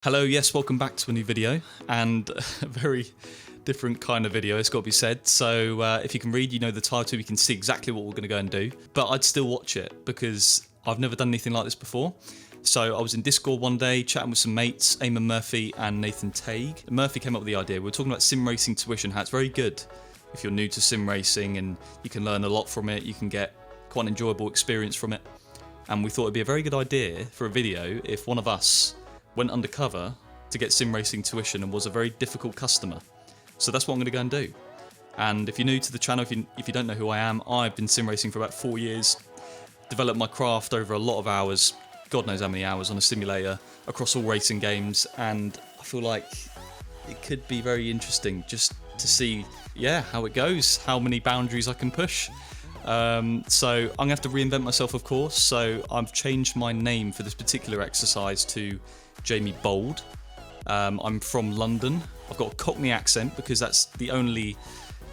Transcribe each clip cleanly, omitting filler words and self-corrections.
Hello, yes, welcome back to a new video, and a very different kind of video, it's got to be said. So if you can read, you know the title, you can see exactly what we're going to go and do. But I'd still watch it because I've never done anything like this before. So I was in Discord one day chatting with some mates, Eamon Murphy and Nathan Tague. Murphy came up with the idea. We were talking about sim racing tuition, how it's very good if you're new to sim racing, and you can learn a lot from it. You can get quite an enjoyable experience from it. And we thought it'd be a very good idea for a video if one of us went undercover to get sim racing tuition and was a very difficult customer. So that's what I'm going to go and do. And if you're new to the channel, if you don't know who I am, I've been sim racing for about 4 years, developed my craft over a lot of hours, God knows how many hours on a simulator across all racing games, and I feel like it could be very interesting just to see, how it goes, how many boundaries I can push. So I'm going to have to reinvent myself, of course, so I've changed my name for this particular exercise to Jamie Bold. I'm from London. I've got a Cockney accent because that's the only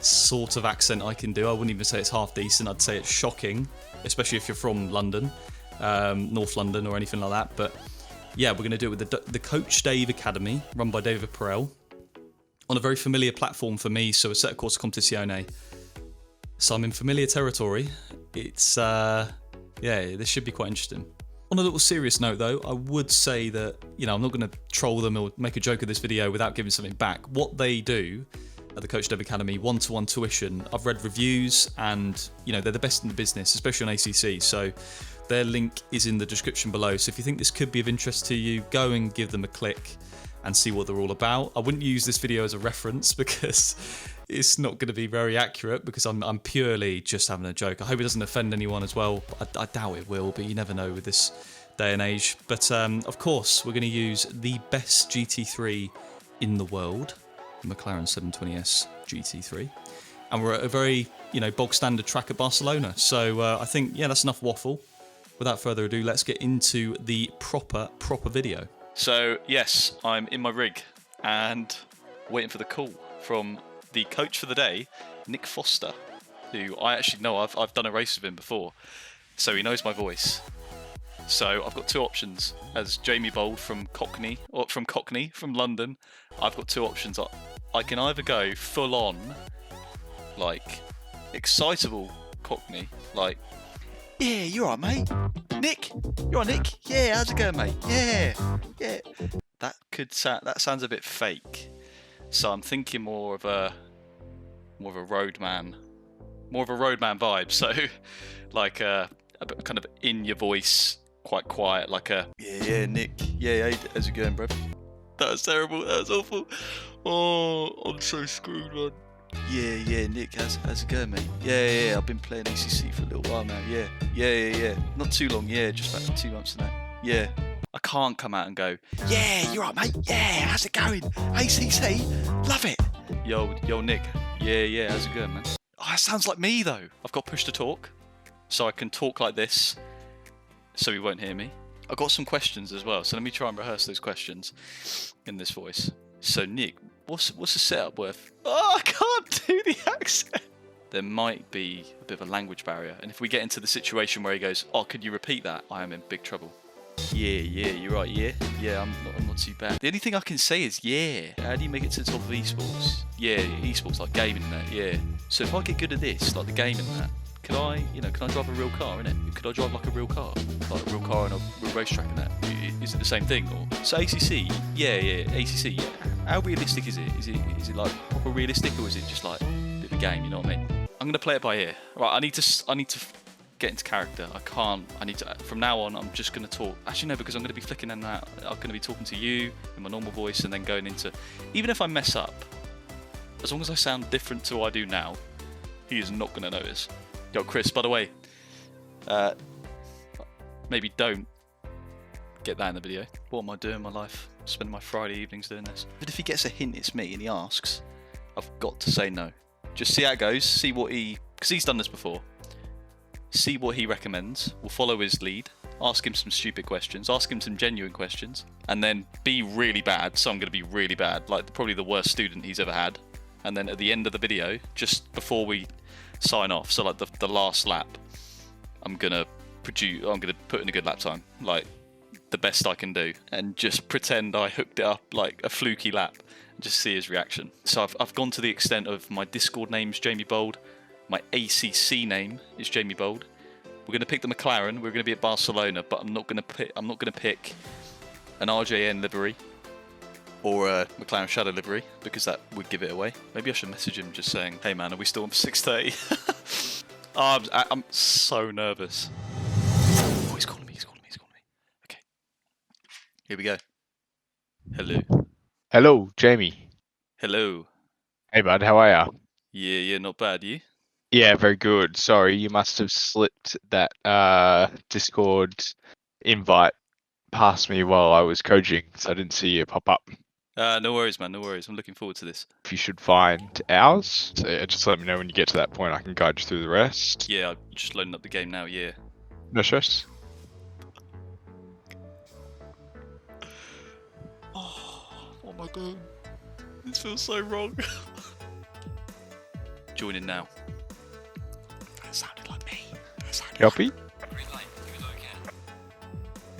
sort of accent I can do. I wouldn't even say it's half decent, I'd say it's shocking, especially if you're from London, North London or anything like that. But yeah, we're going to do it with the Coach Dave Academy, run by David Perel, on a very familiar platform for me, so assettocorsacompetizione. So I'm in familiar territory. It's, this should be quite interesting. On a little serious note though, I would say that, I'm not going to troll them or make a joke of this video without giving something back. What they do at the Coach Dave Academy, one-to-one tuition, I've read reviews and, they're the best in the business, especially on ACC. So their link is in the description below. So if you think this could be of interest to you, go and give them a click and see what they're all about. I wouldn't use this video as a reference because it's not going to be very accurate, because I'm purely just having a joke. I hope it doesn't offend anyone as well. I doubt it will, but you never know with this day and age. But of course, we're going to use the best GT3 in the world, the McLaren 720S GT3. And we're at a very, bog standard track at Barcelona. So I think, that's enough waffle. Without further ado, let's get into the proper video. So yes, I'm in my rig and waiting for the call from the coach for the day, Nick Foster, who I actually know. I've done a race with him before, so he knows my voice. So I've got two options as Jamie Bold from Cockney, from London. I've got two options. I can either go full on, like excitable Cockney, like, yeah, you're right, mate. Nick, you're right, Nick. Yeah, how's it going, mate? Yeah. That sounds a bit fake. So I'm thinking more of a roadman vibe. So like a kind of in your voice, quite quiet, like a yeah, Nick. Yeah, how's it going, bro? That was terrible. That was awful. Oh, I'm so screwed, man. Yeah, Nick, how's it going, mate? Yeah, I've been playing ACC for a little while now. Yeah. Not too long. Yeah, just about 2 months now. Yeah. I can't come out and go, yeah, you're right, mate. Yeah, how's it going? ACC, love it. Yo, Nick. Yeah, how's it going, man? Oh, that sounds like me, though. I've got push to talk, so I can talk like this, so he won't hear me. I've got some questions as well, so let me try and rehearse those questions in this voice. So, Nick, what's the setup worth? Oh, I can't do the accent. There might be a bit of a language barrier, and if we get into the situation where he goes, oh, could you repeat that? I am in big trouble. Yeah, you're right, yeah, I'm not too bad. The only thing I can say is yeah. How do you make it to the top of esports? Yeah, esports like gaming and that, yeah. So if I get good at this, like the game and that, can I drive a real car, innit? Could I drive like a real car? Like a real car on a real racetrack and that? Is it the same thing? Or so ACC, yeah, ACC, yeah. How realistic is it? Is it like proper realistic, or is it just like a bit of a game, you know what I mean? I'm gonna play it by ear. Right, I need to get into character. From now on, I'm just going to talk. Actually, no, because I'm going to be flicking in and out. I'm going to be talking to you in my normal voice and then going into, even if I mess up, as long as I sound different to what I do now, he is not going to notice. Yo, Chris, by the way, maybe don't get that in the video. What am I doing in my life? Spending my Friday evenings doing this. But if he gets a hint it's me and he asks, I've got to say no. Just see how it goes, because he's done this before. See what he recommends, we'll follow his lead, ask him some stupid questions, ask him some genuine questions, and then be really bad, so I'm going to be really bad, like probably the worst student he's ever had. And then at the end of the video, just before we sign off, so like the last lap, I'm going to put in a good lap time, like the best I can do and just pretend I hooked it up like a fluky lap and just see his reaction. So I've gone to the extent of my Discord name's Jamie Bold, my ACC name is Jamie Bold. We're going to pick the McLaren. We're going to be at Barcelona, but I'm not going to pick an RJN livery or a McLaren Shadow livery because that would give it away. Maybe I should message him just saying, "Hey man, are we still on for 6:30?" Oh, I'm so nervous. Oh, he's calling me. Okay, here we go. Hello. Hello, Jamie. Hello. Hey, bud. How are ya? Yeah, not bad. You? Yeah, very good. Sorry, you must have slipped that Discord invite past me while I was coaching, so I didn't see it pop up. No worries, man. No worries. I'm looking forward to this. If you should find ours, so yeah, just let me know when you get to that point. I can guide you through the rest. Yeah, I'm just loading up the game now. Yeah. No stress. Oh my god. This feels so wrong. Join in now. That sounded like me. Copy.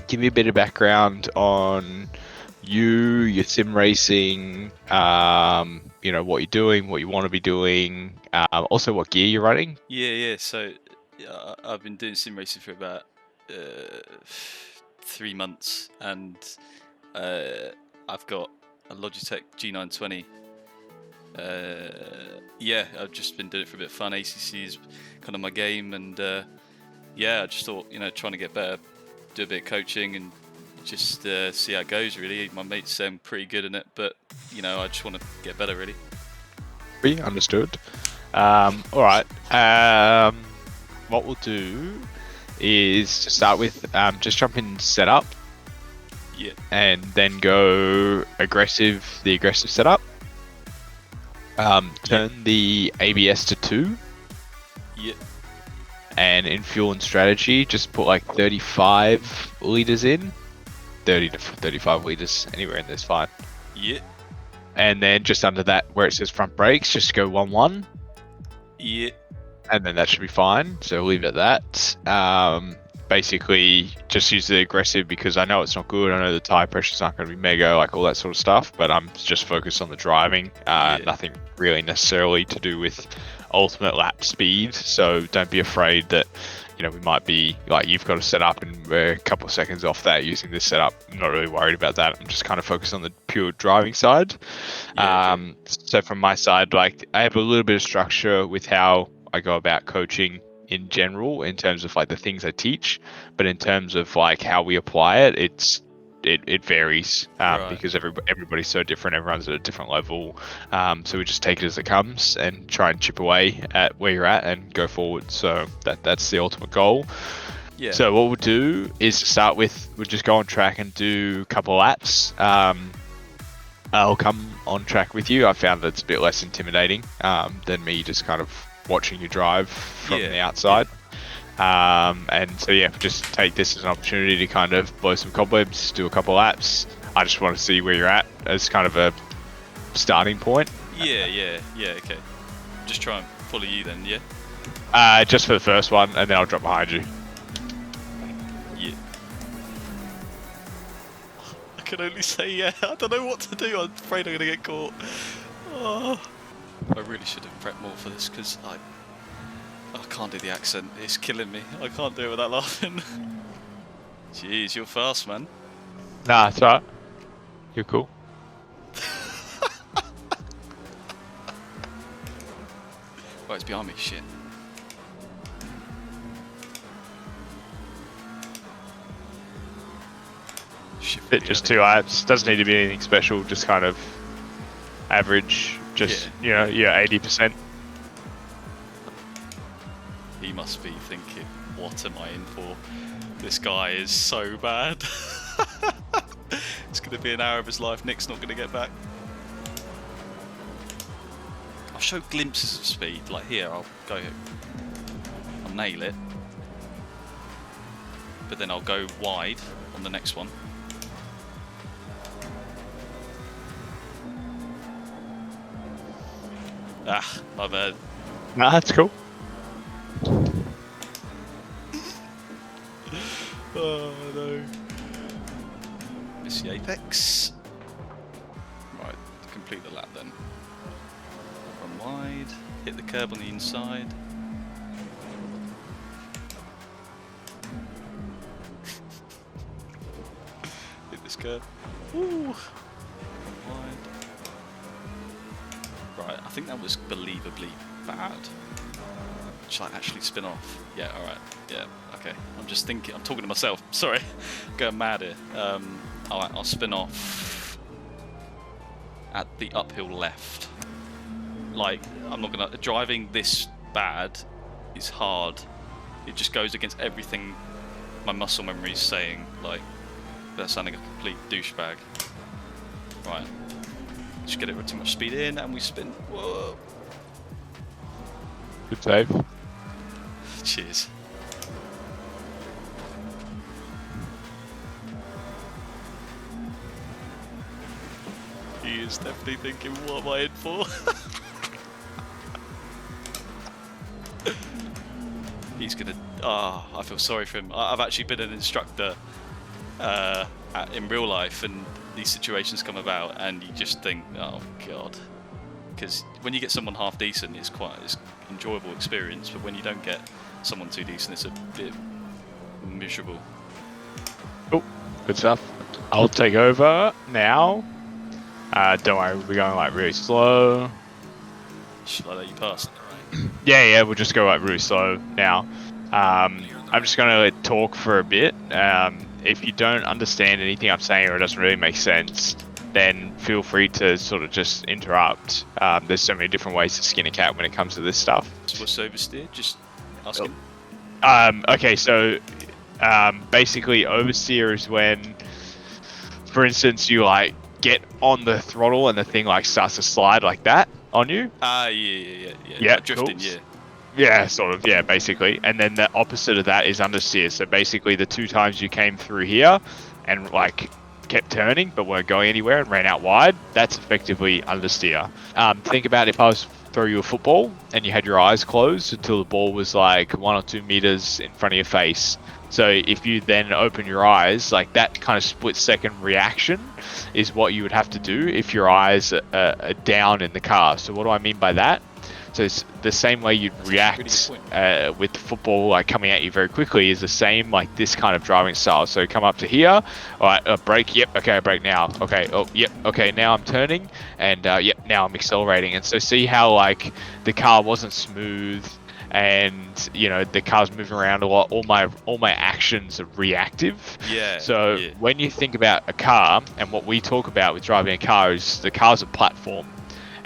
Give me a bit of background on you, your sim racing, you know, what you're doing, what you want to be doing, also what gear you're running. Yeah. So I've been doing sim racing for about 3 months, and I've got a Logitech G920. Yeah, I've just been doing it for a bit of fun. ACC is kind of my game, and yeah, I just thought, trying to get better, do a bit of coaching, and just see how it goes. Really, my mates say I'm pretty good in it, but I just want to get better. Really. Understood. All right. What we'll do is to start with, just jump in setup. Yeah. And then go aggressive. The aggressive setup. Turn the ABS to 2. Yeah. And in fuel and strategy, just put like 35 liters in. 30 to 35 liters, anywhere in there's fine. Yeah. And then just under that, where it says front brakes, just go 1-1. Yeah. And then that should be fine. So leave it at that. Basically, just use the aggressive because I know it's not good. I know the tire pressure's not going to be mega, like all that sort of stuff. But I'm just focused on the driving. Nothing really necessarily to do with ultimate lap speed. So don't be afraid that we might be like you've got to set up and we're a couple of seconds off that using this setup. I'm not really worried about that. I'm just kind of focused on the pure driving side. So from my side, like I have a little bit of structure with how I go about coaching in general in terms of like the things I teach, but in terms of like how we apply it, it varies because everybody's so different. Everyone's at a different level, so we just take it as it comes and try and chip away at where you're at and go forward. So that's the ultimate goal. Yeah. So what we'll do is to start with, we'll just go on track and do a couple laps. I'll come on track with you. I found that it's a bit less intimidating than me just kind of watching you drive from the outside. And so just take this as an opportunity to kind of blow some cobwebs, do a couple laps. I just want to see where you're at as kind of a starting point. Yeah, okay. Just try and follow you then, yeah? Just for the first one, and then I'll drop behind you. Yeah. I can only say yeah. I don't know what to do. I'm afraid I'm going to get caught. Oh. I really should have prepped more for this because I can't do the accent. It's killing me. I can't do it without laughing. Jeez, you're fast, man. Nah, it's alright. You're cool. Oh, it's behind me. Shit. Just 2 laps. Doesn't need to be anything special. Just kind of average. Just 80%. He must be thinking, what am I in for? This guy is so bad. It's going to be an hour of his life. Nick's not going to get back. I'll show glimpses of speed. Like here, I'll nail it. But then I'll go wide on the next one. Ah, my bad. Nah, that's cool. Oh no. apex. Right, complete the lap then. Run wide, hit the curb on the inside. Hit this curb. Woo! Run wide. Right, I think that was believably bad. Shall I actually spin off? Yeah, alright. Yeah, okay. I'm just thinking, I'm talking to myself. Sorry. Going mad here. Alright, I'll spin off at the uphill left. Like, I'm not gonna... Driving this bad is hard. It just goes against everything my muscle memory is saying. Like, that's sounding a complete douchebag. Right. Just get it with too much speed in and we spin. Whoa. Good save. Cheers. He is definitely thinking, what am I in for? He's gonna... Ah, I feel sorry for him. I've actually been an instructor in real life, and these situations come about, and you just think, oh god. Because when you get someone half decent, it's quite an enjoyable experience, but when you don't get someone too decent, it's a bit miserable. Oh, good stuff. I'll take over now. Don't worry, we'll be going like really slow. Shall I let you pass? Yeah, we'll just go like really slow now. I'm just going to talk for a bit. If you don't understand anything I'm saying or it doesn't really make sense, then feel free to sort of just interrupt. There's so many different ways to skin a cat when it comes to this stuff. What's oversteer? Just asking. Okay, so basically oversteer is when, for instance, you like get on the throttle and the thing like starts to slide like that on you. Yeah. Yeah, Drifting, cool. yeah. Yeah, sort of, yeah, basically. And then the opposite of that is understeer. So basically the 2 times you came through here and like kept turning but weren't going anywhere and ran out wide, that's effectively understeer. Think about if I was throw you a football and you had your eyes closed until the ball was like 1 or 2 meters in front of your face. So if you then open your eyes, like that kind of split-second reaction is what you would have to do if your eyes are down in the car. So what do I mean by that? So it's the same way you'd react with the football like coming at you very quickly is the same like this kind of driving style. So come up to here, all right, brake, yep, okay, I brake now, okay, oh, yep, okay, now I'm turning, and yep, now I'm accelerating. And so see how like the car wasn't smooth, and you know the car's moving around a lot. All my actions are reactive. Yeah. So when you think about a car, and what we talk about with driving a car is the car's a platform.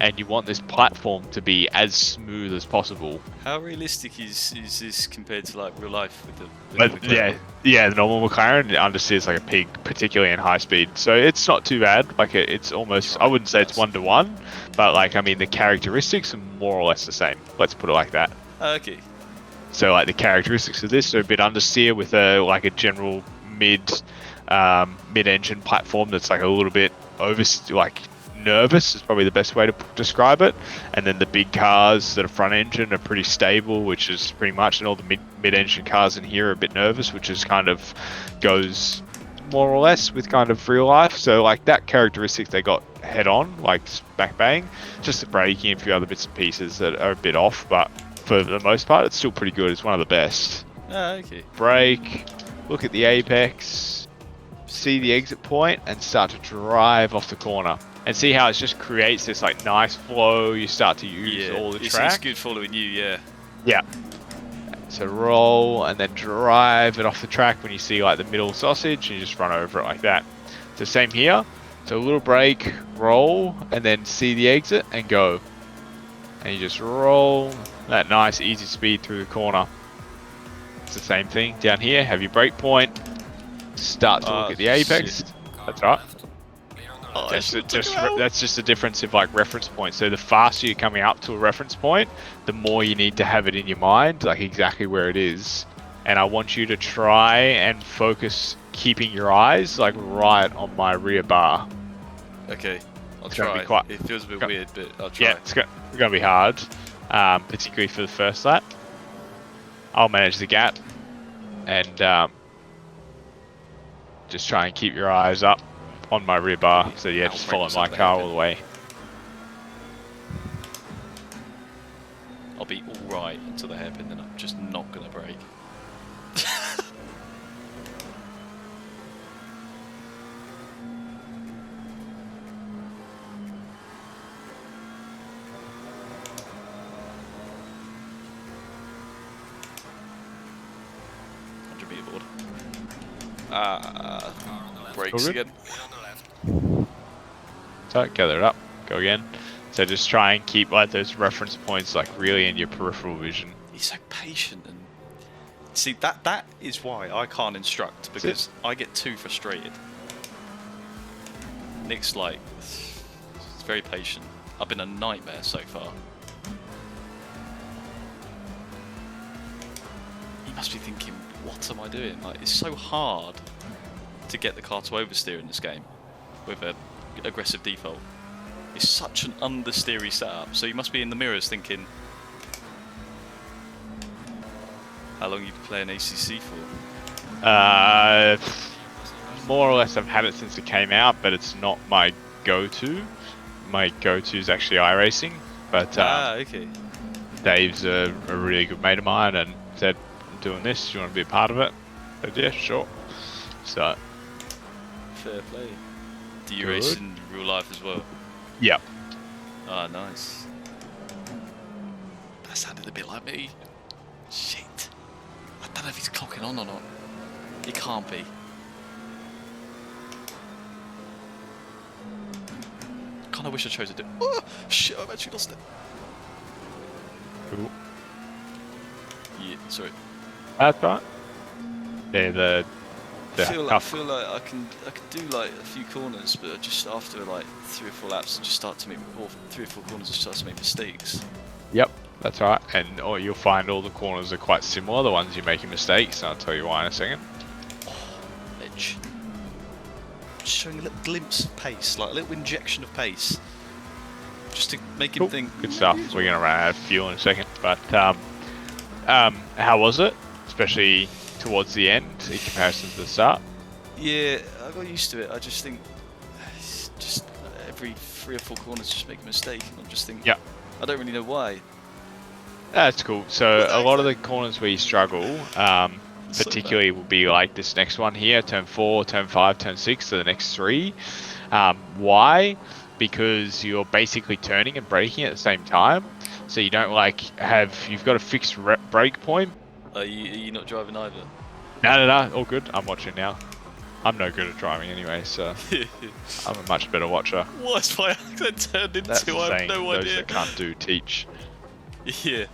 And you want this platform to be as smooth as possible. How realistic is this compared to like real life with the the normal McLaren understeers like a pig, particularly in high speed. So it's not too bad. Like it's almost, I wouldn't say it's 1-to-1, but like I mean the characteristics are more or less the same. Let's put it like that. Okay. So like the characteristics of this are a bit understeer with a like a general mid-engine platform that's like a little bit nervous is probably the best way to describe it. And then the big cars that are front engine are pretty stable, which is pretty much, and all the mid-engine cars in here are a bit nervous, which is kind of goes more or less with kind of real life. So like that characteristic they got head on, like back bang, just the braking and a few other bits and pieces that are a bit off, but for the most part it's still pretty good. It's one of the best. Okay. Brake, look at the apex, see the exit point and start to drive off the corner. And see how it just creates this like nice flow. You start to use all the track. It's good following you, yeah. Yeah. So roll and then drive it off the track when you see like the middle sausage, and you just run over it like that. So same here. So a little brake, roll, and then see the exit and go. And you just roll that nice easy speed through the corner. It's the same thing down here. Have your brake point. Start to look at the apex. Shit. That's right. Oh, That's just the difference of like reference points. So the faster you're coming up to a reference point, the more you need to have it in your mind, like exactly where it is. And I want you to try and focus keeping your eyes like right on my rear bar. Okay, I'll It's try. gonna be It feels a bit weird, but I'll try. Yeah, it's going to be hard, particularly for the first lap. I'll manage the gap and just try and keep your eyes up on my rear bar. So yeah, just follow my car all the way. I'll be all right until the hairpin, then I'm just not gonna brake. Brakes again. So gather it up, go again. So just try and keep like those reference points like really in your peripheral vision. He's so patient, and see that is why I can't instruct, because I get too frustrated. Nick's like, he's very patient. I've been a nightmare so far. He must be thinking, what am I doing? Like, it's so hard to get the car to oversteer in this game with an aggressive default. It's such an understeery setup, so you must be in the mirrors thinking, how long have you been playing ACC for? More or less I've had it since it came out, but it's not my go-to. My go-to is actually iRacing, but okay. Dave's a really good mate of mine and said, I'm doing this, do you want to be a part of it? I said, yeah, sure. So fair play. Do you race in real life as well? Yeah. Ah, nice. That sounded a bit like me. Shit. I don't know if he's clocking on or not. He can't be. Kind of wish I chose a different. Oh, shit, I've actually lost it. Cool. Yeah, sorry. That's right. Yeah, I feel like I can do like a few corners, but just after like 3 or 4 laps, just start to make, or 3 or 4 corners, just start to make mistakes. Yep, that's right. And you'll find all the corners are quite similar. The ones you're making mistakes, and I'll tell you why in a second. Oh, edge. Just showing a little glimpse of pace, like a little injection of pace, just to make him think. Good stuff. We're gonna run out of fuel in a second, but how was it? Especially towards the end in comparison to the start? Yeah, I got used to it. I just think just every 3 or 4 corners just make a mistake, and I'm just thinking, yeah, I don't really know why. That's cool. So a lot of the corners where you struggle, particularly will be like this next one here, turn 4, turn 5, turn 6, so the next 3. Why? Because you're basically turning and braking at the same time, so you don't like you've got a fixed brake point. Are you not driving either? No, all good. I'm watching now. I'm no good at driving anyway, so I'm a much better watcher. What's my accent turned into? That's the I have saying, no those idea. that can't do teach. Yeah.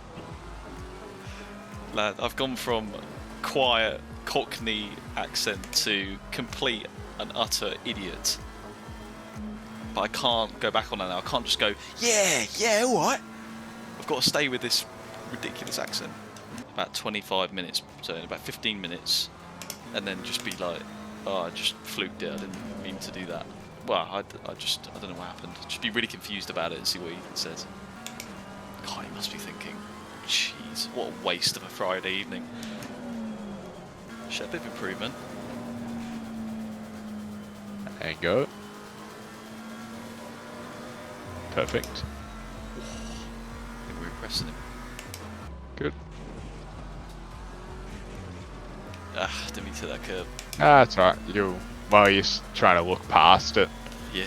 Lad, I've gone from quiet Cockney accent to complete and utter idiot. But I can't go back on that now. I can't just go, yeah, alright. I've got to stay with this ridiculous accent. About 25 minutes, so in about 15 minutes, and then just be like, oh, I just fluked it, I didn't mean to do that. Well, I don't know what happened. Just be really confused about it and see what he says. God, he must be thinking, jeez, what a waste of a Friday evening. Should have a bit of improvement. There you go. Perfect. I think we're impressing him. Good. Didn't mean to hit that curve. That's right. You're trying to look past it. Yeah.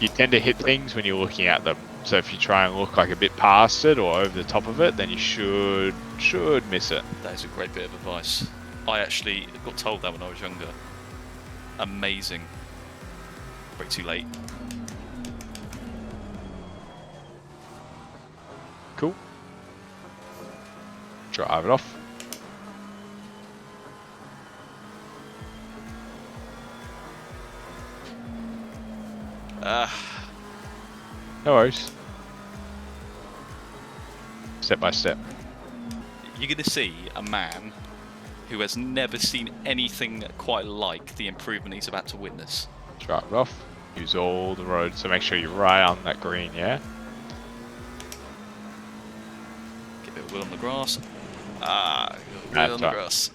You tend to hit things when you're looking at them. So if you try and look like a bit past it or over the top of it, then you should miss it. That is a great bit of advice. I actually got told that when I was younger. Amazing. Brake too late. Cool. Drive it off. No worries. Step by step. You're going to see a man who has never seen anything quite like the improvement he's about to witness. Drive it off. Use all the roads, so make sure you're right on that green, yeah? Get a bit of wheel on the grass. Wheel on the grass.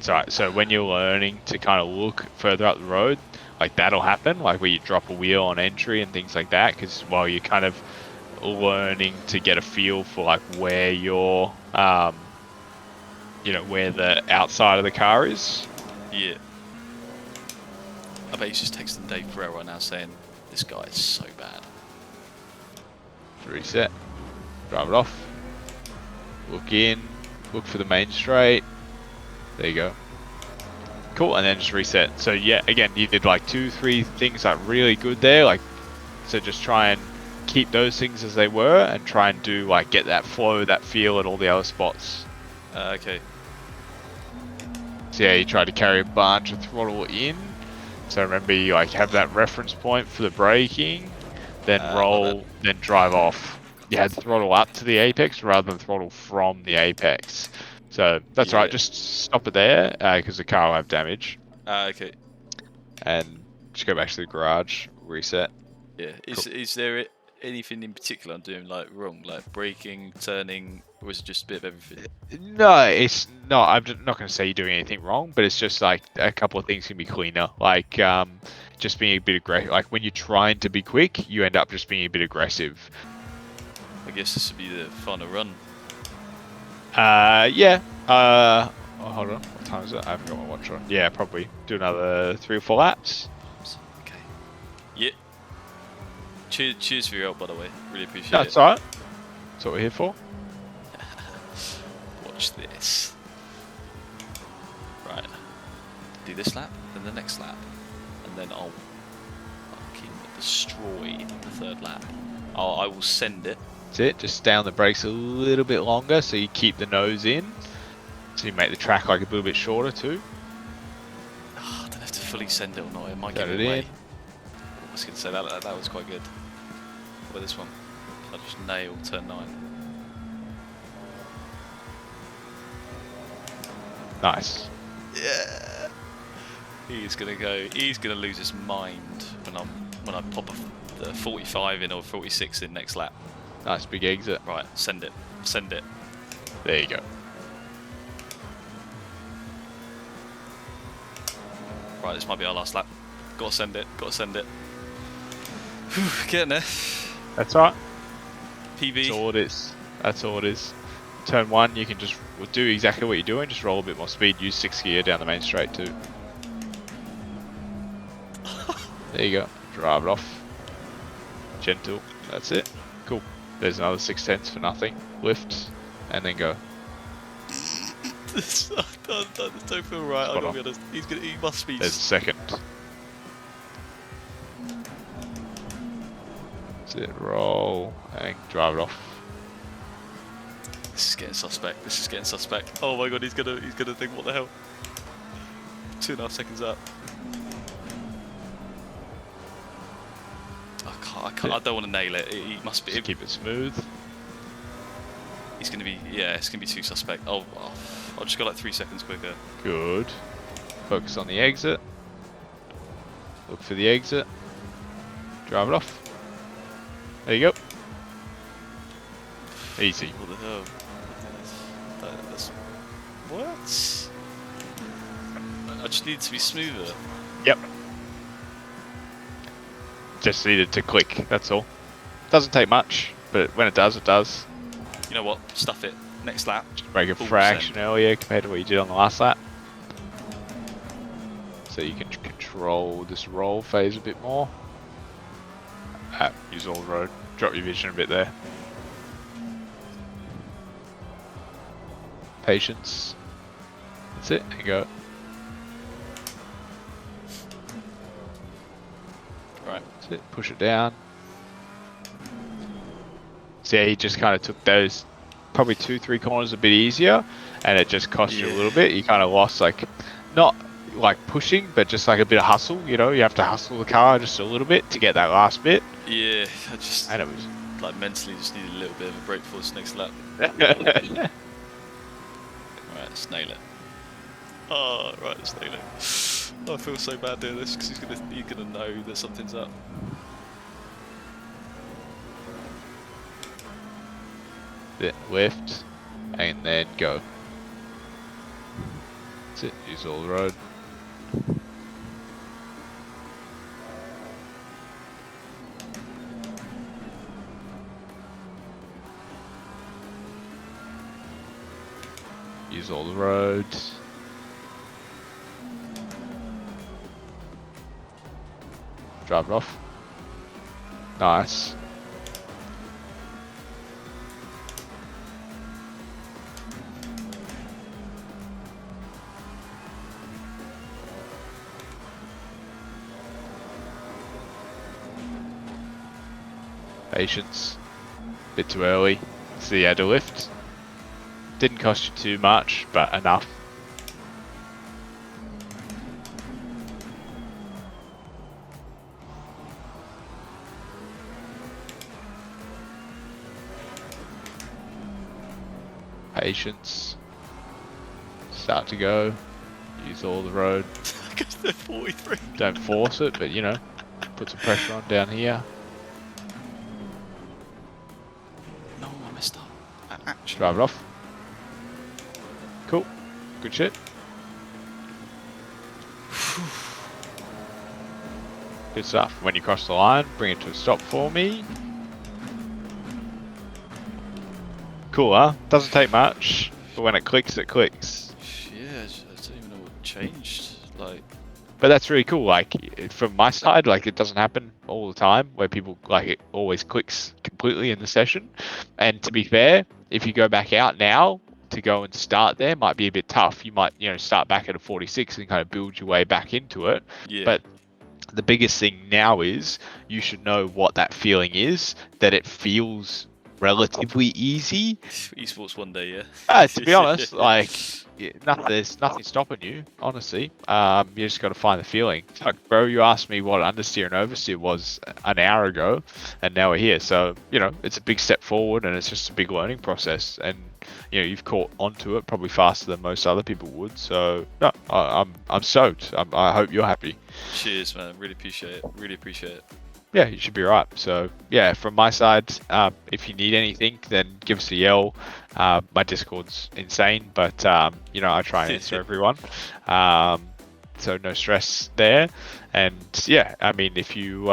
So when you're learning to kind of look further up the road, like that'll happen, like where you drop a wheel on entry and things like that, because while you're kind of learning to get a feel for like where your, where the outside of the car is. Yeah. I bet he's just texting Dave Ferrell right now saying, this guy is so bad. Reset. Drive it off. Look in. Look for the main straight. There you go. Cool, and then just reset. So yeah, again, you did like 2-3 things like really good there. Like, so just try and keep those things as they were, and try and do like get that flow, that feel at all the other spots. Okay. So yeah, you try to carry a bunch of throttle in. So remember, you like have that reference point for the braking, then roll, then drive off. You had throttle up to the apex rather than throttle from the apex. So that's right. Just stop it there because the car will have damage. Okay. And just go back to the garage, reset. Yeah. Cool. Is there anything in particular I'm doing like wrong, like braking, turning, or is it just a bit of everything? No, it's not. I'm not going to say you're doing anything wrong, but it's just like a couple of things can be cleaner. Like just being a bit aggressive. Like when you're trying to be quick, you end up just being a bit aggressive. I guess this would be the final run. Yeah. Hold on. What time is it? I haven't got my watch on. Yeah, probably do another 3 or 4 laps. Okay. Yeah. Cheers for your help, by the way. Really appreciate it. That's alright. That's what we're here for. Watch this. Right. Do this lap, then the next lap, and then I'll fucking destroy the 3rd lap. I will send it. That's it. Just stay on the brakes a little bit longer, so you keep the nose in. So you make the track like a little bit shorter too. Oh, I don't have to fully send it or not. It might Got get it away. in. I was going to say that was quite good. What about this one? I just nailed turn 9. Nice. Yeah. He's gonna lose his mind when I pop a 45 in or 46 in next lap. Nice big exit. Right, send it. Send it. There you go. Right, this might be our last lap. Gotta send it. Gotta send it. Whew, getting there. That's alright. PB. That's all it is. That's all it is. Turn 1, you can just do exactly what you're doing. Just roll a bit more speed. Use 6th gear down the main straight too. There you go. Drive it off. Gentle. That's it. Cool. There's another 6/10 for nothing. Lift. And then go. This don't feel right. I'm gonna be honest. He must be. There's a second. That's it. Roll. And drive it off. This is getting suspect. This is getting suspect. Oh my god, he's gonna think, what the hell? 2.5 seconds up. I can't. I don't want to nail it. He must be. Just keep it smooth. He's gonna be. Yeah, it's gonna be too suspect. I'll just go like 3 seconds quicker. Good. Focus on the exit. Look for the exit. Drive it off. There you go. Easy. What the hell? That's what? I just need to be smoother. Yep. Just needed to click, that's all. Doesn't take much, but when it does, it does. You know what? Stuff it. Next lap. Just break a Full fraction percent. earlier compared to what you did on the last lap. So you can control this roll phase a bit more. Use all the road. Drop your vision a bit there. Patience. That's it, and go. Right. That's it, push it down. So yeah, he just kind of took those probably 2-3 corners a bit easier, and it just cost you a little bit. You kind of lost, like, not like pushing, but just like a bit of hustle, you know, you have to hustle the car just a little bit to get that last bit. Yeah, I just And it was like mentally just needed a little bit of a break for this next lap. Right, let's nail it. Oh, right, let's nail it. I feel so bad doing this because he's gonna know that something's up. Then lift, and then go. That's it. Use all the road. Use all the roads. Drive it off. Nice. Patience. Bit too early. So you had to lift. Didn't cost you too much, but enough. Patience. Start to go. Use all the road. Because they're 43. Don't force it, but you know, put some pressure on down here. No, I messed up. I actually. Drive it off. Cool. Good shit. Good stuff. When you cross the line, bring it to a stop for me. Cool, huh? Doesn't take much, but when it clicks, it clicks. Yeah, I don't even know what changed. Like, But that's really cool. Like, from my side, like, it doesn't happen all the time where people, like, it always clicks completely in the session. And to be fair, if you go back out now to go and start there, might be a bit tough. You might, you know, start back at a 46 and kind of build your way back into it. yeah. But the biggest thing now is you should know what that feeling is, that it feels relatively easy. Esports one day, yeah. To be honest, like, there's nothing stopping you, honestly. You just got to find the feeling. Like, bro, you asked me what understeer and oversteer was an hour ago, and now we're here. So, you know, it's a big step forward, and it's just a big learning process. And, you know, you've caught onto it probably faster than most other people would. So, no, I'm stoked. I hope you're happy. Cheers, man. Really appreciate it. Really appreciate it. Yeah, you should be right. So yeah, from my side, if you need anything, then give us a yell. My Discord's insane, but you know, I try and answer everyone. So no stress there. And yeah, I mean, if you,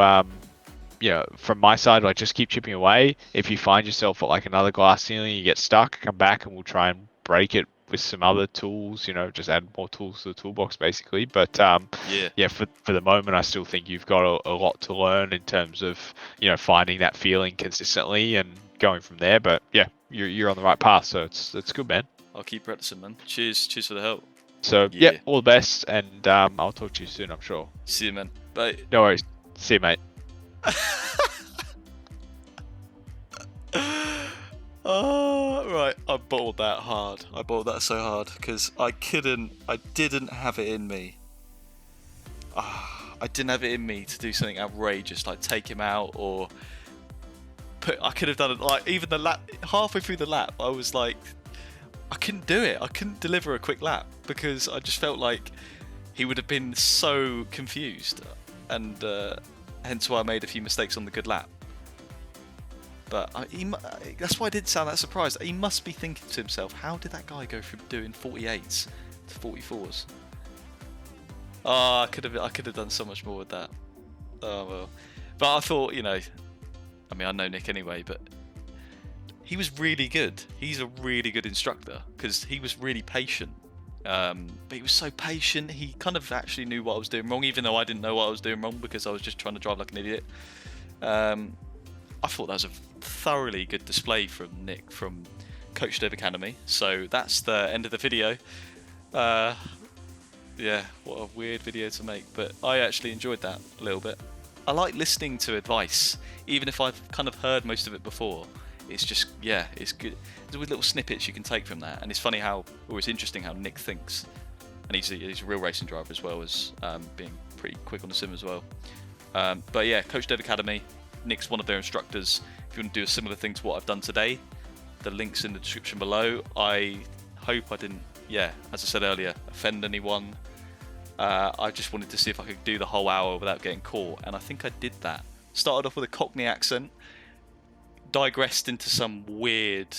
you know, from my side, like, just keep chipping away. If you find yourself at like another glass ceiling, you get stuck, come back and we'll try and break it with some other tools, you know, just add more tools to the toolbox basically. But yeah, for the moment, I still think you've got a lot to learn in terms of, you know, finding that feeling consistently and going from there. But yeah, you're on the right path, so it's good, man. I'll keep practicing, man. Cheers for the help. So yeah, all the best, and I'll talk to you soon, I'm sure. See you, man. Bye. No worries. See you, mate. Oh, right. I bottled that hard. I bottled that so hard because I didn't have it in me. I didn't have it in me to do something outrageous like take him out or I could have done it like even the lap, halfway through the lap, I was like, I couldn't do it. I couldn't deliver a quick lap because I just felt like he would have been so confused, and hence why I made a few mistakes on the good lap. But that's why I didn't sound that surprised. He must be thinking to himself, how did that guy go from doing 48s to 44s? Oh, I could have done so much more with that. Oh well. But I thought, you know, I mean, I know Nick anyway, but he was really good. He's a really good instructor because he was really patient. But he was so patient. He kind of actually knew what I was doing wrong, even though I didn't know what I was doing wrong because I was just trying to drive like an idiot. I thought that was a thoroughly good display from Nick from Coach Dev Academy. So that's the end of the video. Yeah, what a weird video to make, but I actually enjoyed that a little bit. I like listening to advice, even if I've kind of heard most of it before. It's just, yeah, it's good. There's little snippets you can take from that, and it's funny how, or it's interesting how Nick thinks. And he's a real racing driver as well as being pretty quick on the sim as well. But yeah, Coach Dev Academy, Nick's one of their instructors. If you want to do a similar thing to what I've done today, the link's in the description below. I hope I didn't, yeah, as I said earlier, offend anyone. I just wanted to see if I could do the whole hour without getting caught, and I think I did that. Started off with a Cockney accent, digressed into some weird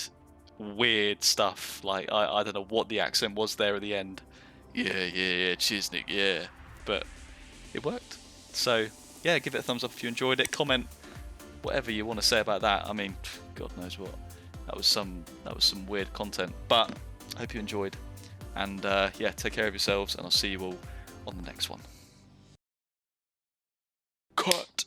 stuff. Like I don't know what the accent was there at the end. yeah, cheers, Nick, yeah. But it worked. So yeah, give it a thumbs up if you enjoyed it. Comment whatever you want to say about that. I mean, God knows what. That was some weird content. But I hope you enjoyed. And yeah, take care of yourselves, and I'll see you all on the next one. Cut.